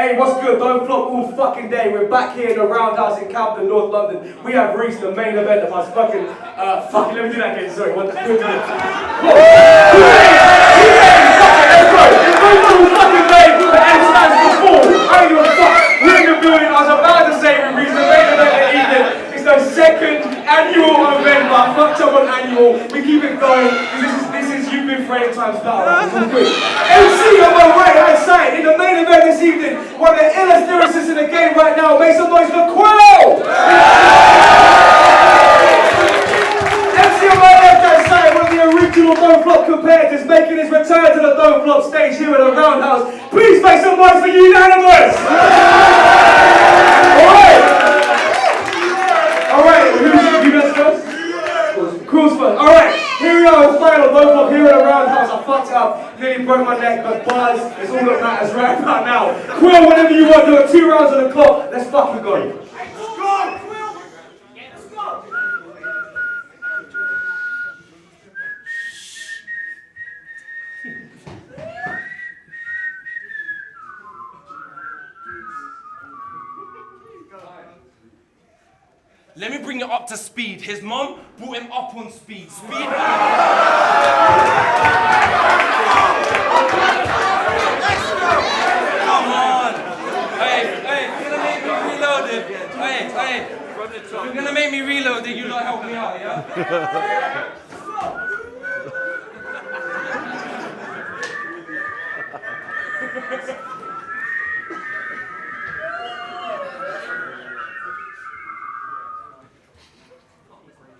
Hey, what's good? Don't flop all fucking day. We're back here in the Roundhouse in Camden, North London. We have reached the main event of our let me do that again, sorry. Let's go. Fucking day, the end stands before. I don't give a fuck. We're in the building. I was about to say we reached the main event of the evening. It's the second annual event, but I fucked up on annual. We keep it going. This is You've Been Framed times power. MC on my right hand side in the main event this evening. One of the illest lyricists in the game right now. Make some noise for QUILL! MC on my left hand side, one of the original Don't Flop competitors, making his return to the Don't Flop stage here at the Roundhouse. Please make some noise for UNANYMOUS! Alright, who's you guys first? QUILL's first. Alright, here we are, the final Don't Flop here at the Roundhouse. I fucked it up, nearly broke my neck, but bars is all that matters right about now. QUILL, whenever you want, do it 2 rounds on the clock. Let's fucking go. Let's go, QUILL! Let's go! Let me bring you up to speed. His mom brought him up on speed. Come on. Hey, you're gonna make me reload it. Hey. You're gonna make me reload it. You lot help me out, yeah?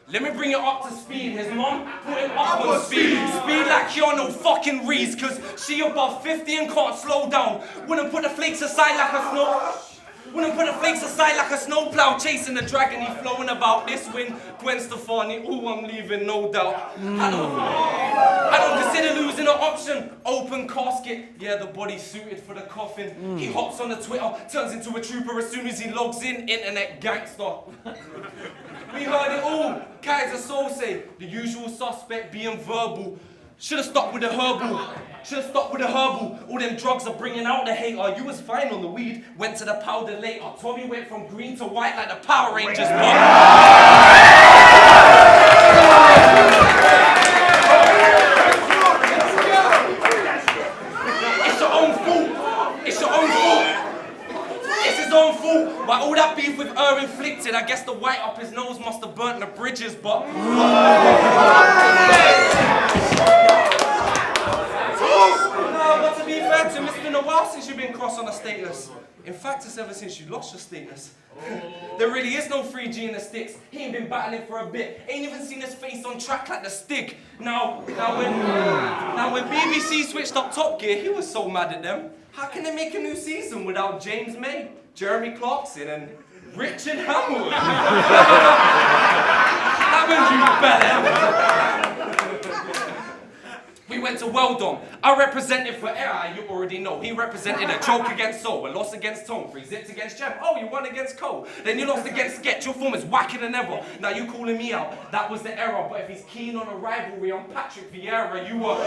Let me bring it up to speed. His mom put him up on speed. Speed like you're no fucking Reese, cause she above 50 and can't slow down. Wouldn't put the flakes aside like a snow. Wouldn't put the flakes aside like a snowplow, chasing the dragon he flowing about. This win, Gwen Stefani, ooh, I'm leaving, no doubt. I don't consider losing an option. Open casket, yeah, the body's suited for the coffin. He hops on the Twitter, turns into a trooper as soon as he logs in, internet gangster. We heard it all. Kaiser Soul say, the usual suspect being verbal. Should've stopped with the herbal. All them drugs are bringing out the hater. You was fine on the weed, went to the powder later. Tommy went from green to white like the Power Rangers, It's your own fault. It's his own fault. By all that beef with her inflicted, I guess the white up his nose must have burnt the bridges, but... But to be fair to him, it's been a while since you've been cross on a stateless. In fact, it's ever since you lost your status. There really is no 3G in the sticks. He ain't been battling for a bit. Ain't even seen his face on track like the Stig. Now when BBC switched up Top Gear, he was so mad at them. How can they make a new season without James May, Jeremy Clarkson, and Richard Hamilton? Haven't you, Bella? We went to Weldon. I represented for Air, you already know. He represented a choke against Soul, a loss against Tone, 3 zips against Gem. Oh, you won against Cole. Then you lost against Sketch. Your form is whacking than ever. Now you calling me out. That was the error. But if he's keen on a rivalry on Patrick Vieira, you were...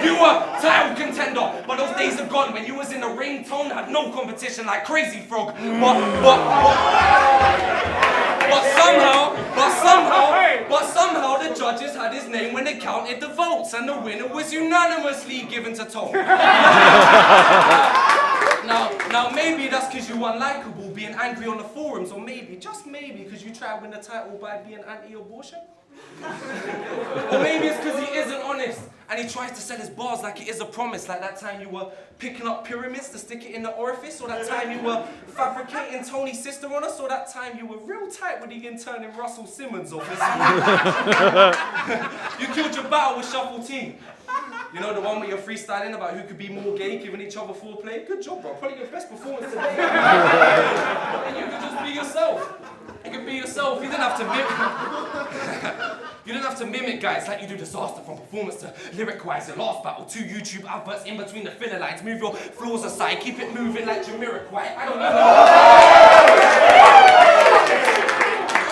You were title contender, but those days are gone when you was in the ringtone, had no competition like Crazy Frog. But somehow the judges had his name when they counted the votes, and the winner was unanimously given to Tom. Now maybe that's because you were unlikable, being angry on the forums, or maybe, just maybe, because you tried to win the title by being anti-abortion. Or maybe it's because he isn't honest and he tries to sell his bars like it is a promise, like that time you were picking up pyramids to stick it in the orifice, or that time you were fabricating Tony's sister on us, or that time you were real tight with the intern in Russell Simmons' office. You killed your battle with Shuffle Team. You know the one where you're freestyling about who could be more gay, giving each other foreplay? Good job, bro. Probably your best performance today. And you could just be yourself. You could be yourself. You didn't have to mimic. You didn't have to mimic guys like you do Disaster from performance to lyric-wise. Your last battle, 2 YouTube adverts in between the filler lines. Move your flaws aside, keep it moving like Jamiroquai. I don't know.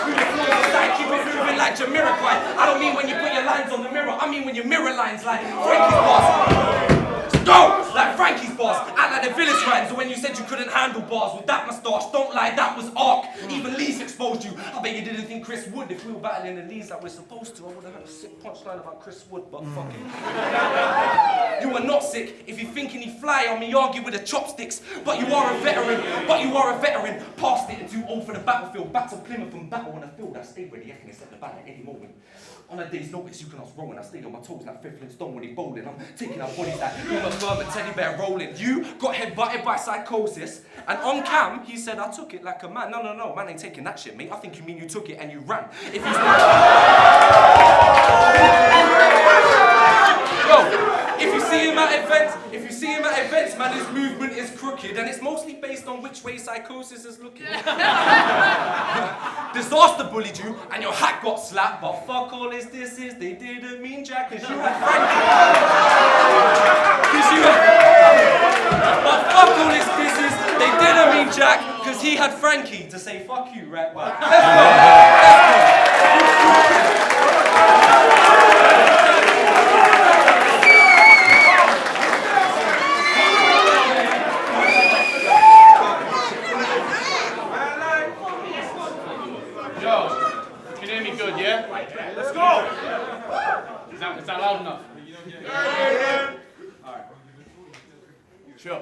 Move your flaws aside, keep it moving like Jamiroquai. when you mirror lines like Frankie's boss. Go! Like Frankie's boss, act like the village rhymes. When you said you couldn't handle bars with that moustache, don't lie, that was arc. Even Lee's exposed you. I bet you didn't think Chris would. If we were battling the Lees like we're supposed to, I would have had a sick punchline about Chris Wood, but fuck it. You are not sick if you're thinking he fly on me, argue with the chopsticks. But you are a veteran, past it and too old for the battlefield. Back to Plymouth and battle on the field. I stay ready, I can accept the battle at any moment. On a day's notice, you can ask rolling. I stayed on my toes like Fifth Stone when he bowling. I'm taking our bodies like Uma Thurman, teddy bear rolling. You got head-butted by psychosis, and on cam, he said, I took it like a man. No, man ain't taking that shit, mate. I think you mean you took it and you ran. If he's if you see him at events, man, his movement is crooked, and it's mostly based on which way psychosis is looking. Disaster bullied you, and your hat got slapped, but fuck all this is, they didn't mean jack, cause you had Frankie. But fuck all this is, they didn't mean jack, cause he had Frankie to say fuck you, right? Well, let's Let's go! Is that loud enough? Alright. Sure.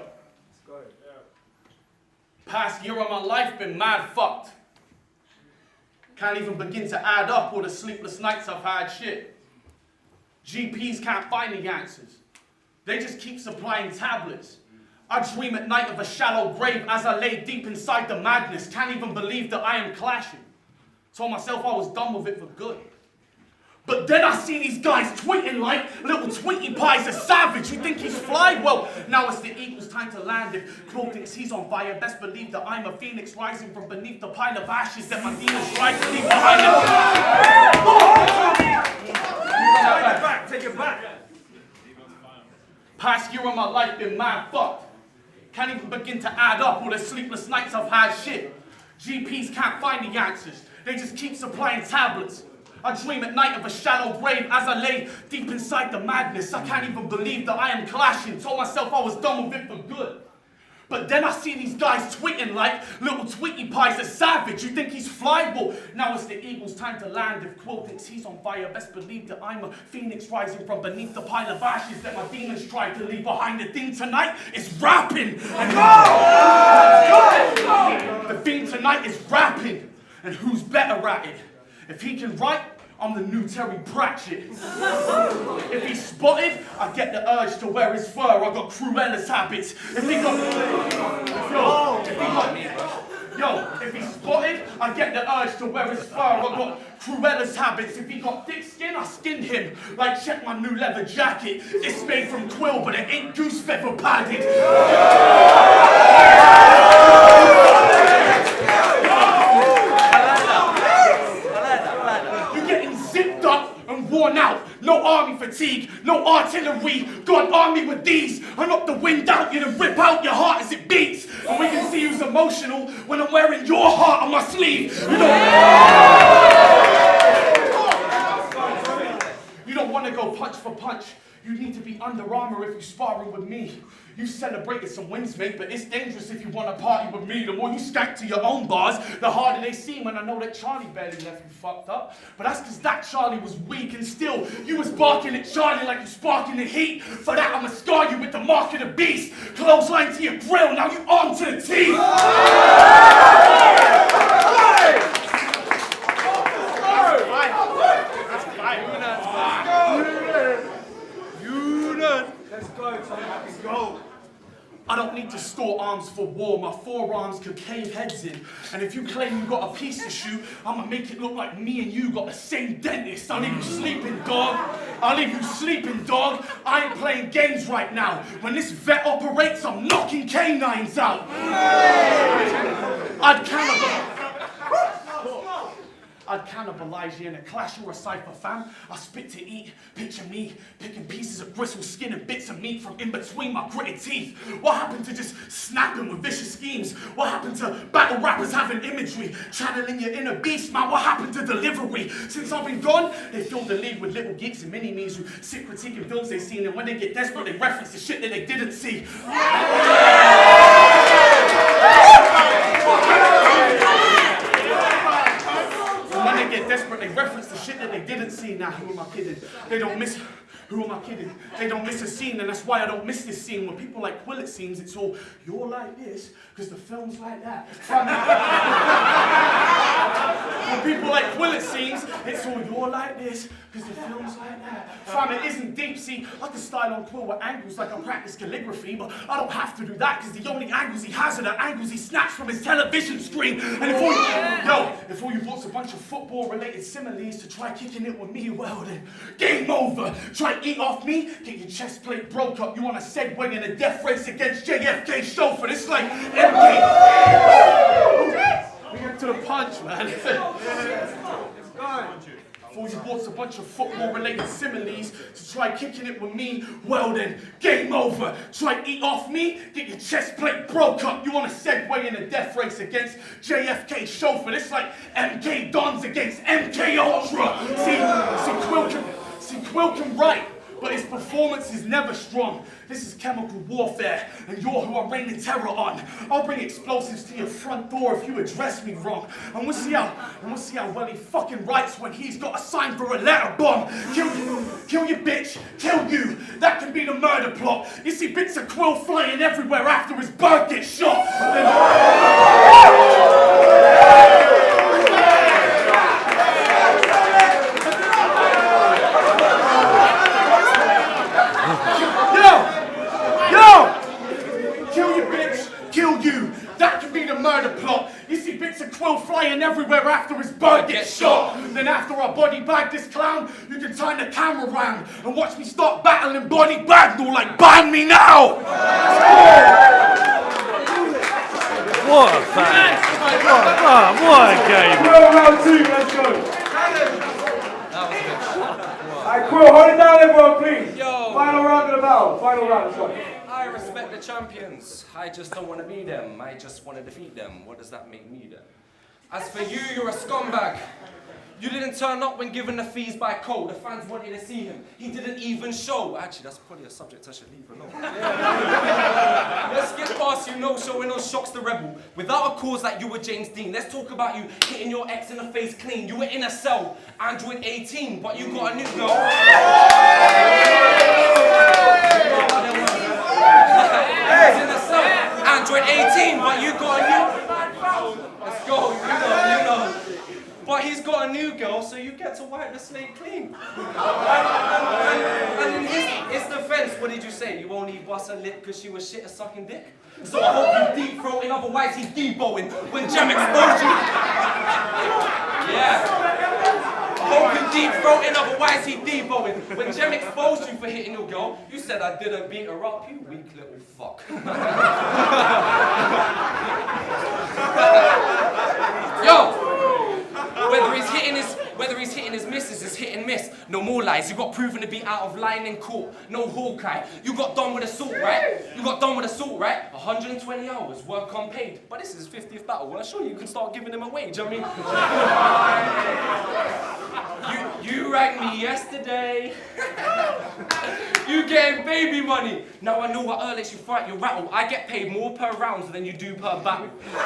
Past year of my life been mad fucked. Can't even begin to add up all the sleepless nights I've had, shit. GPs can't find the answers. They just keep supplying tablets. I dream at night of a shallow grave as I lay deep inside the madness. Can't even believe that I am clashing. Told myself I was done with it for good. But then I see these guys tweeting like little Tweety Pies are savage. You think he's fly? Well, now it's the Eagles' time to land. If Quill thinks he's on fire, best believe that I'm a phoenix rising from beneath the pile of ashes that my demons try to leave behind them. Take it back. Past year of my life been mad fucked. Can't even begin to add up all the sleepless nights I've had, shit. GPs can't find the answers. They just keep supplying tablets. I dream at night of a shallow grave as I lay deep inside the madness. I can't even believe that I am clashing. Told myself I was done with it for good. But then I see these guys tweeting like little Tweety Pies are savage. You think he's fly? Well, now it's the Eagles' time to land. If Quill thinks he's on fire, best believe that I'm a phoenix rising from beneath the pile of ashes that my demons tried to leave behind. The thing tonight is rapping. And the thing tonight is rapping. And who's better at it? If he can write, I'm the new Terry Pratchett. If he's spotted, I get the urge to wear his fur. I got Cruella's habits. If he's spotted, I get the urge to wear his fur. I got Cruella's habits. If he got thick skin, I skinned him. Like, check my new leather jacket. It's made from quill, but it ain't goose feather padded. Worn out, no army fatigue, no artillery. God arm me with these. I knock the wind out you to rip out your heart as it beats. And we can see who's emotional when I'm wearing your heart on my sleeve. You don't want to go punch for punch. You need to be Under Armour if you're sparring with me. You've celebrated some wins, mate, but it's dangerous if you want to party with me. The more you skank to your own bars, the harder they seem. And I know that Charlie barely left you fucked up, but that's because that Charlie was weak, and still, you was barking at Charlie like you sparking the heat. For that, I'ma scar you with the mark of the beast. Clothesline to your grill, now you armed to the teeth. Let's go, Tom. Let's go. I don't need to store arms for war. My forearms could cave heads in. And if you claim you got a piece to shoot, I'ma make it look like me and you got the same dentist. I'll leave you sleeping, dog. I'll leave you sleeping, dog. I ain't playing games right now. When this vet operates, I'm knocking canines I'd cannibalize you in a clash or a cypher, fam. I spit to eat, picture me picking pieces of gristle skin and bits of meat from in between my gritted teeth. What happened to just snapping with vicious schemes? What happened to battle rappers having imagery, channeling your inner beast, man? What happened to delivery? Since I've been gone, they filled the league with little geeks and mini-me's who sit critiquing films they've seen, and when they get desperate, they reference the shit that they didn't see. When they get desperate, they reference the shit that they didn't see. Now, who am I kidding? They don't miss. Who am I kidding? They don't miss a scene, and that's why I don't miss this scene. When people like QUILL, it seems it's all you're like this because the film's like that. When people like QUILL, it seems it's all you're like this because the film's like that. Fam, it isn't deep. See, I can style on QUILL with angles like I practice calligraphy, but I don't have to do that because the only angles he has are the angles he snatched from his television screen. And if all you bought's a bunch of football-related similes to try kicking it with me, well then, game over. Try eat off me, get your chest plate broke up. You want a segue in a death race against JFK chauffeur. It's like MK. We get to the punch, man. All you bought's a bunch of football-related similes to try kicking it with me, well then, game over. Try eat off me, get your chest plate broke up. You want to segue in a death race against JFK chauffeur. It's like MK Dons against MK Ultra. See, QUILL can write, but his performance is never strong. This is chemical warfare, and you're who I'm raining terror on. I'll bring explosives to your front door if you address me wrong. And we'll see how well he fucking writes when he's got a sign for a letter bomb. Kill you bitch, kill you. That can be the murder plot. You see bits of QUILL flying everywhere after his bird gets shot. Murder plot. You see bits of QUILL flying everywhere after his bird gets shot. Then after I body bag this clown, you can turn the camera round and watch me start battling body bag, no like ban me now. What a fan! What a game! QUILL round 2, let's go. Alright, QUILL, hold it down everyone, please. Yo. Final round of the battle. Final round, let's go. I respect the champions. I just don't want to be them. I just want to defeat them. What does that make me then? As for you, you're a scumbag. You didn't turn up when given the fees by Cole. The fans wanted to see him. He didn't even show. Actually, that's probably a subject I should leave alone. Let's get past you no-showing on Shocks the Rebel. Without a cause like you were James Dean. Let's talk about you hitting your ex in the face clean. You were in a cell, Android 18, but you got a new girl. In the cell, Android 18, but you got a new... Let's go, you know. But he's got a new girl, so you get to wipe the slate clean. And in his defense, what did you say? You only bust her lip because she was shit at sucking dick? So I hope you deep throating, otherwise he's deboing when Jem exposed you. Yeah. I hope you deep throating, otherwise he's deboing. When Jem exposed you for hitting your girl, you said I didn't beat her up, you weak little fuck. Yo! Whether he's hitting his missus is hit and miss. No more lies. You got proven to be out of line in court. No Hawkeye. You got done with assault, right? 120 hours, work unpaid. But this is his 50th battle. Well, surely you can start giving him a wage. I mean, you rang me yesterday. You getting baby money. Now I know what lets you fight your rattle. I get paid more per round than you do per battle. This is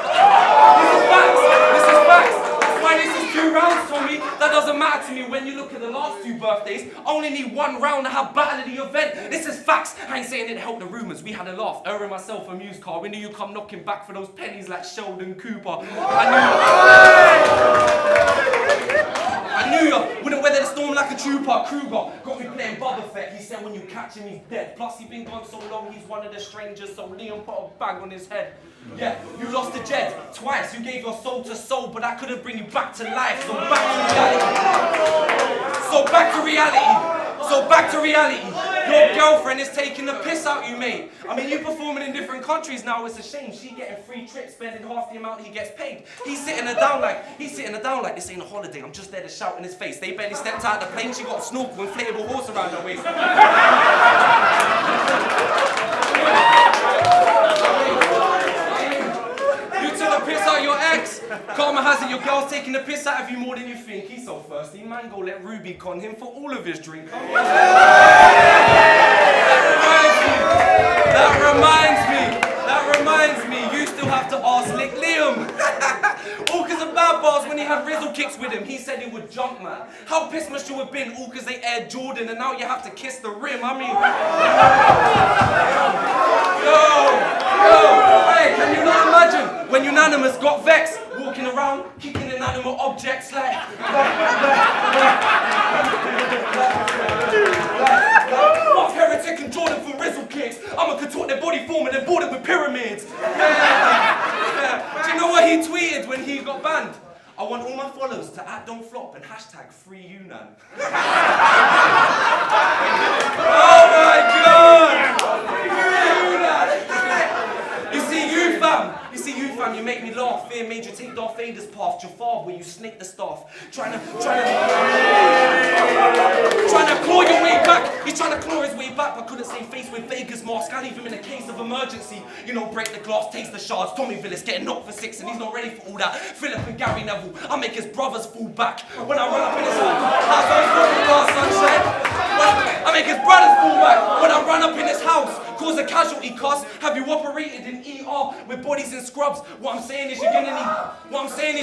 facts. That's why this is 2 rounds, Tommy. That doesn't matter to me when you look at the last 2 birthdays. I only need 1 round to have battle of the event. This is facts. I ain't saying it to help the rumours. We had a laugh. Her and myself amused car. We knew you come knocking back for those pennies like Sheldon Cooper. I knew you wouldn't weather the storm like a trooper. Kruger got me playing Boba Fett. He said when you catch him, he's dead. Plus, he's been gone so long, he's one of the strangers. So Leon put a bag on his head. Yeah, you lost to Jed twice. You gave your soul to soul, but I couldn't bring you back to life. So back to reality. Your girlfriend is taking the piss out you, mate. I mean, you performing in different countries now, it's a shame. She getting free trips, spending half the amount he gets paid. He's sitting her down like this ain't a holiday, I'm just there to shout in his face. They barely stepped out of the plane, she got a snorkel, inflatable horse around her waist. You took the piss out your ex. Karma has it, your girl's taking the piss out of you more than you think. He's so thirsty, man, go let Ruby con him for all of his drink. That reminds me, you still have to ask Lick Liam. All cause of bad bars when he had Rizzle kicks with him, he said he would jump, man. How pissed must you have been, all cause they aired Jordan and now you have to kiss the rim, I mean... Hey, can you not imagine when Unanimous got vexed, walking around, kicking inanimate objects like fuck Heretic and Jordan from Rizzle kicks. I'ma contort their body form and then board it with pyramids. Yeah. Do you know what he tweeted when he got banned? I want all my followers to @don'tflop and hashtag #FreeUnan. Oh my god! You see you fam, you make me laugh. Fear made you take Darth Vader's path. Jafar, where you snake the staff. Trying to claw your way back. He's trying to claw his way back, but couldn't save face with Vega's mask. I'll leave him in a case of emergency. You know, break the glass, taste the shards. Tommy Villis getting knocked for 6 and he's not ready for all that. Philip and Gary Neville, I make his brothers fall back. When I run up in his house, sunshine. I make his brothers fall back. When I run up in his house, cause a casualty cost. Have you operated in ER with bodies in scrubs? What I'm saying is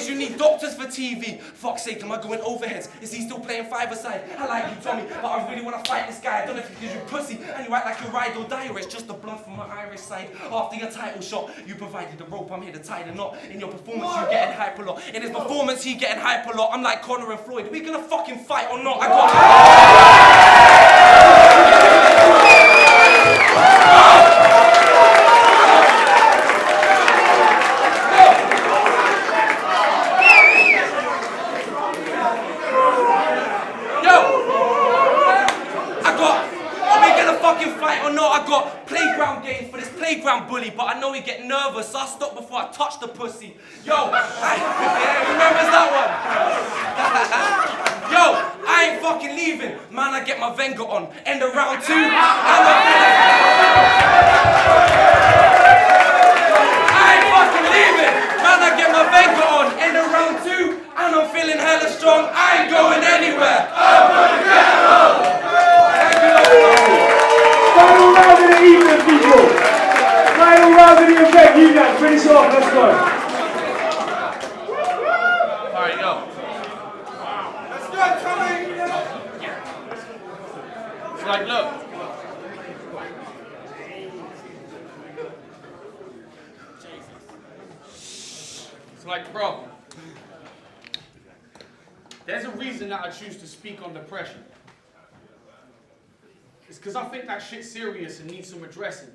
you need doctors for TV. Fuck's sake, am I going overheads? Is he still playing five-a-side? I like you, Tommy, but I really want to fight this guy. I don't know if he gives you pussy and you act like you ride or die, or it's just the blood from my Irish side. After your title shot, you provided the rope, I'm here to tie the knot. In your performance, you getting hype a lot. In his performance, he getting hype a lot. I'm like Conor and Floyd. Are we gonna fucking fight or not? I got bully, but I know he get nervous, so I stop before I touch the pussy. Yo, remembers that one? Yo, I ain't fucking leaving. Man, I get my Venga on. End of round 2. I ain't fucking leaving. Man, I get my Venga on. End of round 2. And I'm feeling hella strong. I ain't going anywhere. I'm gonna get home. Final round of the evening, people. Final round of the event, you guys, finish off, let's go. Alright, yo. Let's go, Tommy! It's like, look. It's like, bro. There's a reason that I choose to speak on depression. It's because I think that shit's serious and needs some addressing.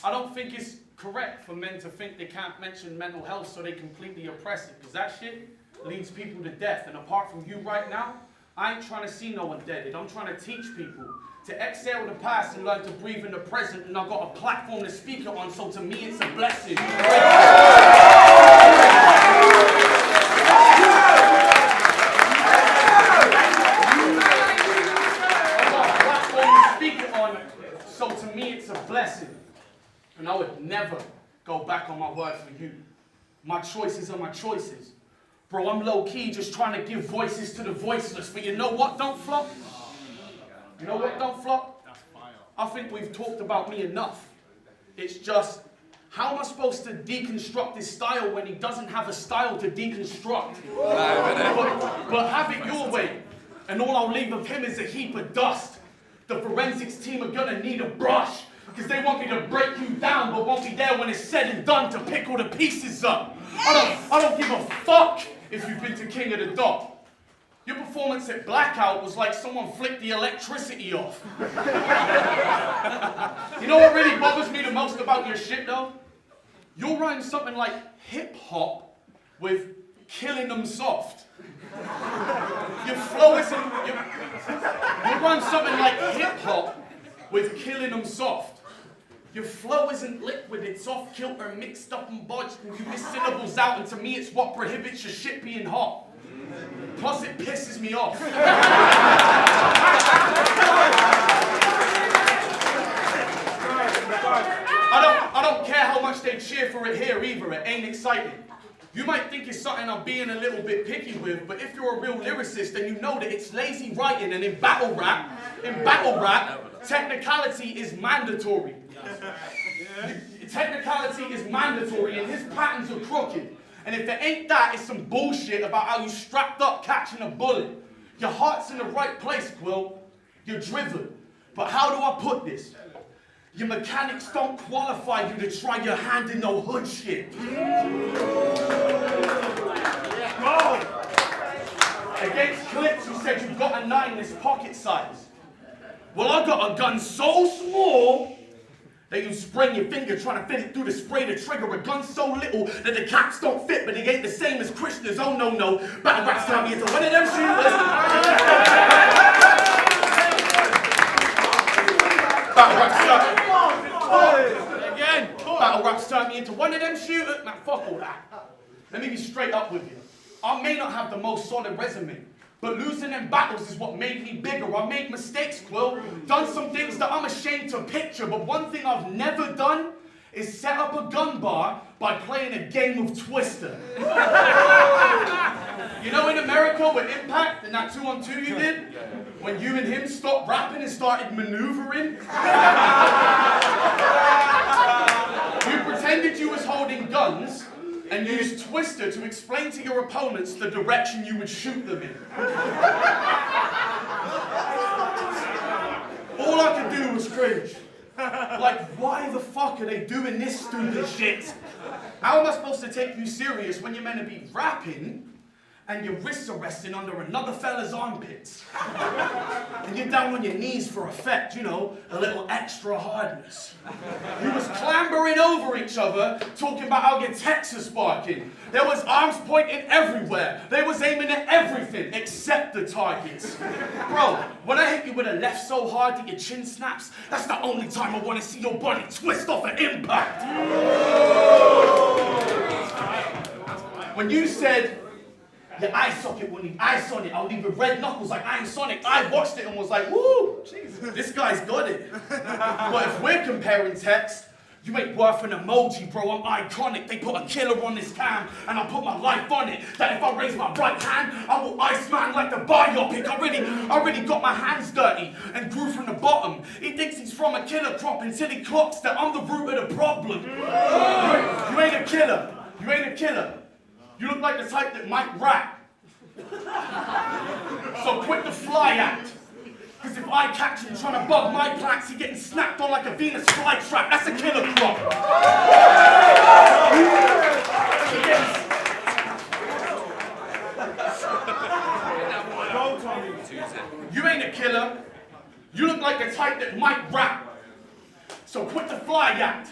I don't think it's correct for men to think they can't mention mental health so they completely oppress it, because that shit leads people to death. And apart from you right now, I ain't trying to see no one dead. I'm trying to teach people to exhale the past and learn to breathe in the present, and I've got a platform to speak it on, so to me it's a blessing. So to me it's a blessing. And I would never go back on my word for you. My choices are my choices. Bro, I'm low-key just trying to give voices to the voiceless. But you know what, don't flop? You know what, don't flop? I think we've talked about me enough. It's just, how am I supposed to deconstruct this style when he doesn't have a style to deconstruct? But have it your way. And all I'll leave of him is a heap of dust. The forensics team are gonna need a brush, because they want me to break you down, but won't be there when it's said and done to pick all the pieces up. I don't give a fuck if you've been to King of the Dot. Your performance at Blackout was like someone flicked the electricity off. You know what really bothers me the most about your shit though? You'll rhyme something like hip hop with killing them soft. Your flow isn't You run something like hip-hop with killing them soft. Your flow isn't liquid, it's off kilter, mixed up and bodged, and you miss syllables out, and to me it's what prohibits your shit being hot. Plus it pisses me off. I don't care how much they cheer for it here either, it ain't exciting. You might think it's something I'm being a little bit picky with, but if you're a real lyricist, then you know that it's lazy writing, and in battle rap, technicality is mandatory. Technicality is mandatory, and his patterns are crooked. And if it ain't that, it's some bullshit about how you strapped up catching a bullet. Your heart's in the right place, Quill. You're driven. But how do I put this? Your mechanics don't qualify you to try your hand in no hood shit. Against Clips, you said you've got a 9 this pocket size. Well, I got a gun so small that you sprain your finger trying to fit it through the spray to trigger. A gun so little that the caps don't fit, but it ain't the same as Krishna's. Oh no, no. Battle rap's tell me into one of them shooters. Battle rap's turned me into one of them shooters. Man, fuck all that. Let me be straight up with you. I may not have the most solid resume, but losing them battles is what made me bigger. I made mistakes, Quill. Done some things that I'm ashamed to picture, but one thing I've never done is set up a gun bar by playing a game of Twister. You know in America with Impact and that 2-on-2 you did? When you and him stopped rapping and started maneuvering? You pretended you was holding guns and used Twister to explain to your opponents the direction you would shoot them in. All I could do was cringe. Like, why the fuck are they doing this stupid shit? How am I supposed to take you serious when you're meant to be rapping and your wrists are resting under another fella's armpits? And you're down on your knees for effect, you know, a little extra hardness. You was clambering over each other, talking about how your techs are sparking. There was arms pointing everywhere. They was aiming at everything except the targets. Bro, when I hit you with a left so hard that your chin snaps, that's the only time I want to see your body twist off an impact. When you said, your eye socket will need ice on it, I'll leave with red knuckles like Iron Sonic, I watched it and was like, woo, Jesus, this guy's got it. But if we're comparing text, you ain't worth an emoji, bro, I'm iconic. They put a killer on this cam, and I put my life on it. That if I raise my right hand, I will Iceman like the biopic. I already got my hands dirty and grew from the bottom. He thinks he's from a killer crop until he clocks that I'm the root of the problem. You ain't a killer. You ain't a killer. You look like the type that might rap. So quit the fly act. Because if I catch him trying to bug my plants, he getting snapped on like a Venus flytrap. That's a killer crop. You ain't a killer. You look like the type that might rap. So quit the fly act.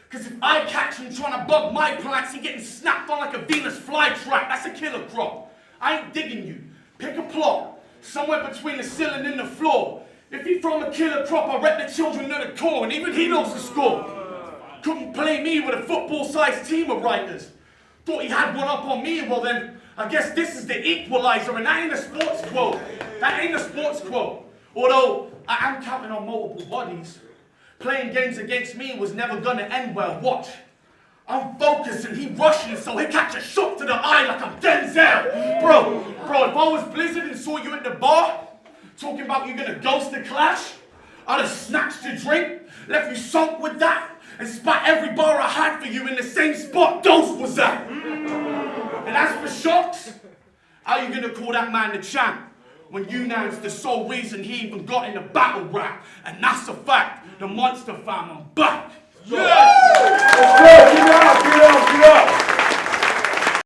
Because if I catch him trying to bug my plants, he getting snapped on like a Venus flytrap. That's a killer crop. I ain't digging you. Pick a plot. Somewhere between the ceiling and the floor. If he from a killer crop, I rep the children to the core, and even he knows the score. Couldn't play me with a football-sized team of writers. Thought he had one up on me, well then, I guess this is the equalizer, and that ain't a sports quote. That ain't a sports quote. Although, I am counting on multiple bodies. Playing games against me was never gonna end well. Watch. I'm focused and he rushing, so he catch a shot to the eye like I'm Denzel. Bro, if I was Blizzard and saw you at the bar, talking about you gonna ghost the clash, I'd have snatched your drink, left you sunk with that, and spat every bar I had for you in the same spot Ghost was at. And as for shocks, how you gonna call that man the champ when UNANYMOUS the sole reason he even got in the battle rap? And that's a fact, the Monster Fam, I'm back. Yes!